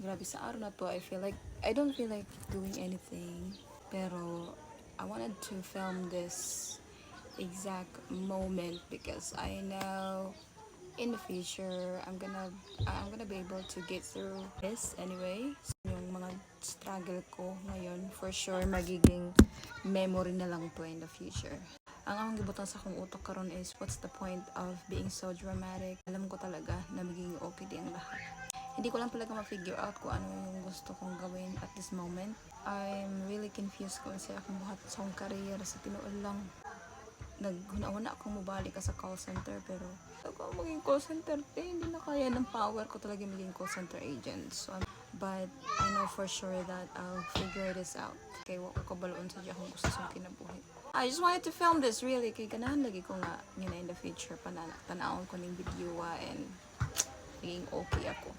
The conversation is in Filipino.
Grabe sa araw na to, I don't feel like doing anything. Pero I wanted to film this exact moment because I know in the future I'm gonna be able to get through this anyway. So, yung mga struggle ko ngayon, for sure magiging memory na lang to in the future. Ang among gibutan sa akong utok karon is what's the point of being so dramatic? Alam ko talaga na magiging okay di ang lahat. Hindi ko lang talaga ma-figure out kung ano yung gusto kong gawin at this moment. I'm really confused kung sa akong buhat sa akong career sa tinuod lang. Naghuna-huna akong mabalik ka sa call center pero ako maging call center hindi na kaya ng power ko talaga maging call center agent. But I know for sure that I'll figure this out. Kaya wako kabaloon sa akong gusto sa kinabuhi. I just wanted to film this really kay ganahan lagi ko nga in the future tanawon ko ning video and maging okay ako.